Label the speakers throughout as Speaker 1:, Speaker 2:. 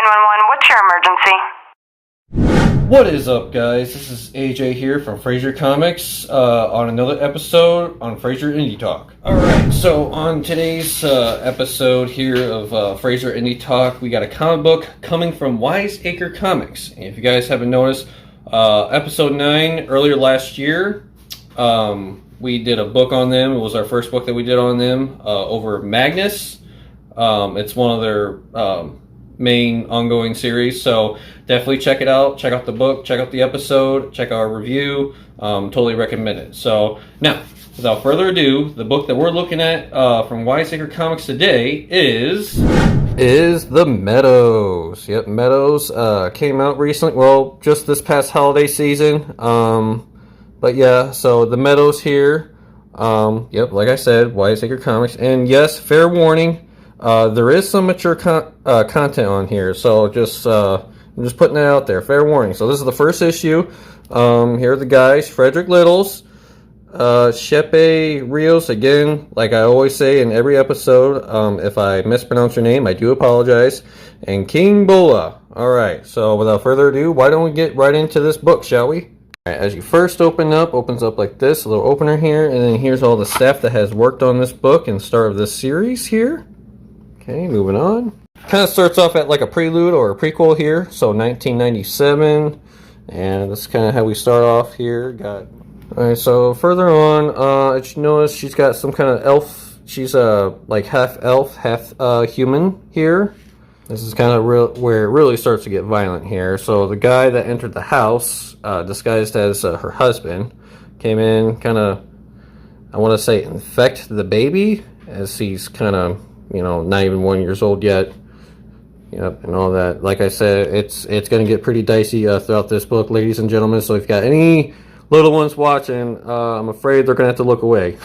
Speaker 1: 911, what's your emergency?
Speaker 2: What is up, guys? This is AJ here from Fraser Comics on another episode on Fraser Indie Talk. Alright, so on today's episode here of Fraser Indie Talk, we got a comic book coming from Wiseacre Comics. And if you guys haven't noticed, episode 9 earlier last year, we did a book on them. It was our first book that we did on them over Magnus. It's one of their main ongoing series, so definitely check it out. Check out the book, check out the episode, check our review. Totally recommend it. So now, without further ado, the book that we're looking at from Wiseacre Comics today is the Meadows. Yep, Meadows came out recently. Well, just this past holiday season. But yeah, so the Meadows here. Yep, like I said, Wiseacre Comics, and yes, fair warning. There is some mature content on here, so I'm just putting it out there. Fair warning. So this is the first issue. Here are the guys: Frederick Littles, Shepe Rios. Again, like I always say in every episode, if I mispronounce your name, I do apologize. And King Bola. All right. So without further ado, why don't we get right into this book, shall we? All right, as you first opens up like this, a little opener here, and then here's all the staff that has worked on this book and start of this series here. Okay, moving on. Kind of starts off at like a prelude or a prequel here. So 1997, and that's kind of how we start off here. All right, so further on, as you notice, she's got some kind of elf. She's like half elf, half human here. This is kind of where it really starts to get violent here. So the guy that entered the house, disguised as her husband, came in, kind of, I want to say, infect the baby, as he's kind of, you know, not even 1 year old yet. Yep, and all that. Like I said, it's going to get pretty dicey throughout this book, ladies and gentlemen. So if you've got any little ones watching, I'm afraid they're going to have to look away.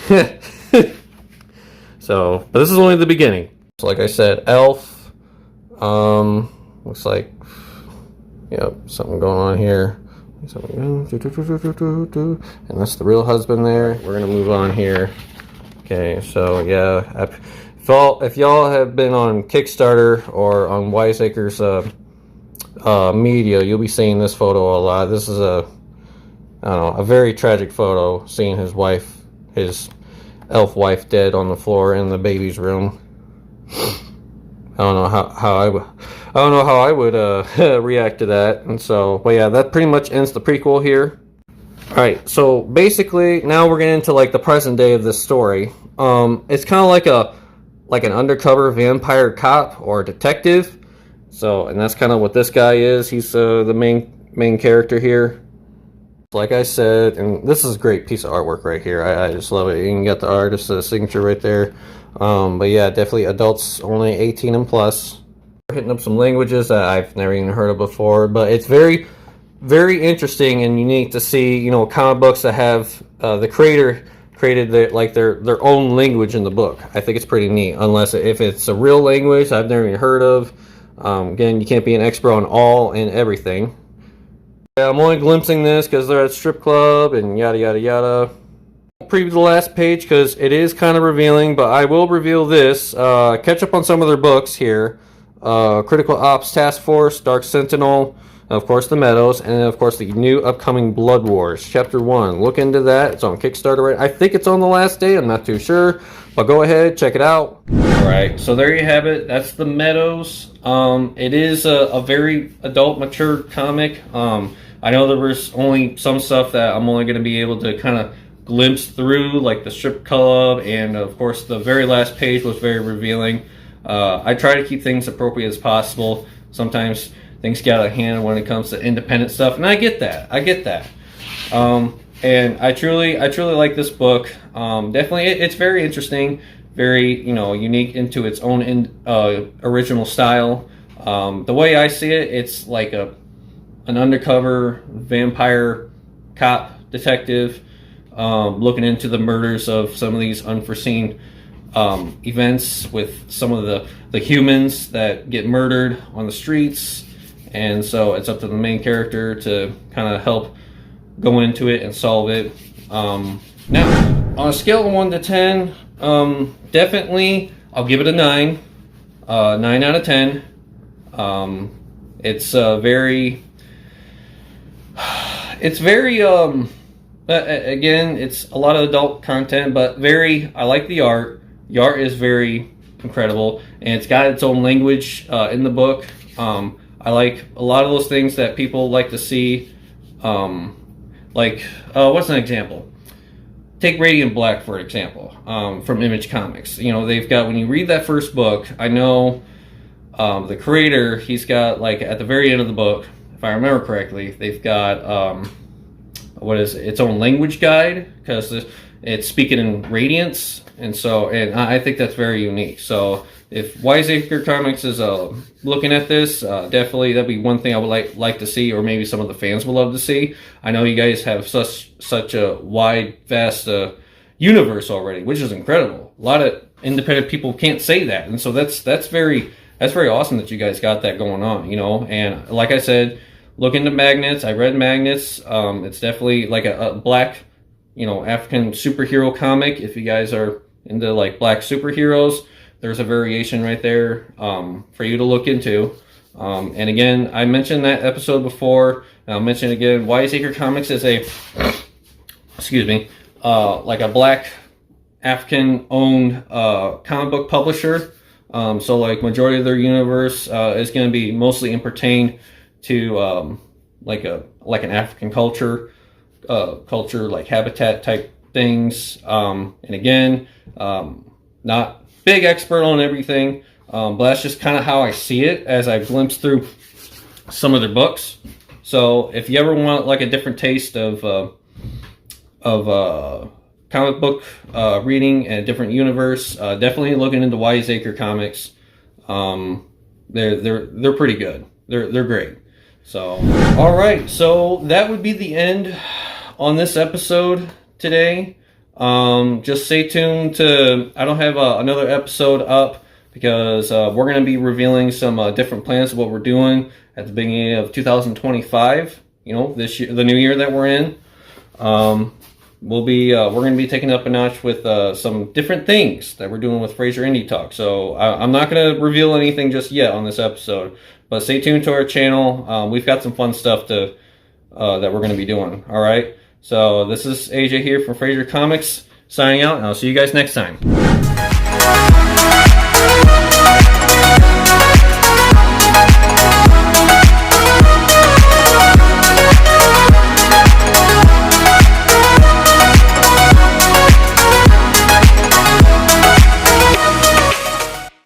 Speaker 2: So, but this is only the beginning. So like I said, elf. Looks like, yep, something going on here. And that's the real husband there. We're going to move on here. Okay, so yeah, if y'all have been on Kickstarter or on Wiseacre's media, you'll be seeing this photo a lot. This is a very tragic photo, seeing his elf wife dead on the floor in the baby's room. I don't know how I would react to that. And so, but yeah, that pretty much ends the prequel here. All right, so basically now we're getting into like the present day of this story. It's kind of like an undercover vampire cop or detective. So, and that's kind of what this guy is. He's the main character here. Like I said, and this is a great piece of artwork right here. I just love it. You can get the artist's signature right there. But yeah, definitely adults only 18 and plus. We're hitting up some languages that I've never even heard of before, but it's very, very interesting and unique to see, you know, comic books that have the creator created their own language in the book. I think it's pretty neat, unless if it's a real language I've never even heard of. Again, you can't be an expert on all and everything. Yeah, I'm only glimpsing this because they're at strip club and yada yada yada. Preview the last page because it is kind of revealing, but I will reveal this. Catch up on some of their books here. Critical Ops Task Force, Dark Sentinel, of course the Meadows, and of course the new upcoming Blood Wars, Chapter 1. Look into that. It's on Kickstarter right. I think it's on the last day. I'm not too sure, but go ahead, check it out. Alright, so there you have it. That's the Meadows. It is a very adult, mature comic. I know there was only some stuff that I'm only going to be able to kind of glimpse through, like the strip club, and of course the very last page was very revealing. I try to keep things appropriate as possible. Sometimes things get out of hand when it comes to independent stuff, and I get that. And I truly like this book. Definitely, it's very interesting, very, you know, unique into its own original style. The way I see it, it's like an undercover vampire cop detective looking into the murders of some of these unforeseen events with some of the humans that get murdered on the streets. And so it's up to the main character to kind of help go into it and solve it. Now, on a scale of 1 to 10, definitely I'll give it a 9. 9 out of 10. It's very, it's very again, it's a lot of adult content, but very. I like the art. The art is very incredible, and it's got its own language in the book. I like a lot of those things that people like to see. What's an example? Take Radiant Black, for example, from Image Comics. You know, they've got, when you read that first book, I know the creator, he's got, like, at the very end of the book, if I remember correctly, they've got, its own language guide, because it's speaking in Radiance, and I think that's very unique. So if Wiseacre Comics is looking at this, definitely that'd be one thing I would like to see, or maybe some of the fans would love to see. I know you guys have such a wide, vast universe already, which is incredible. A lot of independent people can't say that, and so that's very awesome that you guys got that going on. You know, and like I said, look into Magnets. I read Magnets. It's definitely like a black, African superhero comic. If you guys are into like black superheroes, there's a variation right there for you to look into. And again, I mentioned that episode before, and I'll mention it again. Wiseacre Comics is a, like a black African-owned comic book publisher. So like majority of their universe is going to be mostly pertained to like an African culture like habitat type things. And again, not big expert on everything, but that's just kind of how I see it as I glimpse through some of their books. So if you ever want like a different taste of comic book reading and a different universe, definitely looking into Wiseacre Comics. They're pretty good. They're great. So all right, so that would be the end on this episode today. Just stay tuned to, I don't have another episode up because we're going to be revealing some different plans of what we're doing at the beginning of 2025. This year, the new year that we're in. We're going to be taking it up a notch with some different things that we're doing with Fraser Indie Talk. So I'm not going to reveal anything just yet on this episode, but stay tuned to our channel. We've got some fun stuff that we're going to be doing. All right. So this is AJ here from Fraser Comics signing out, and I'll see you guys next time.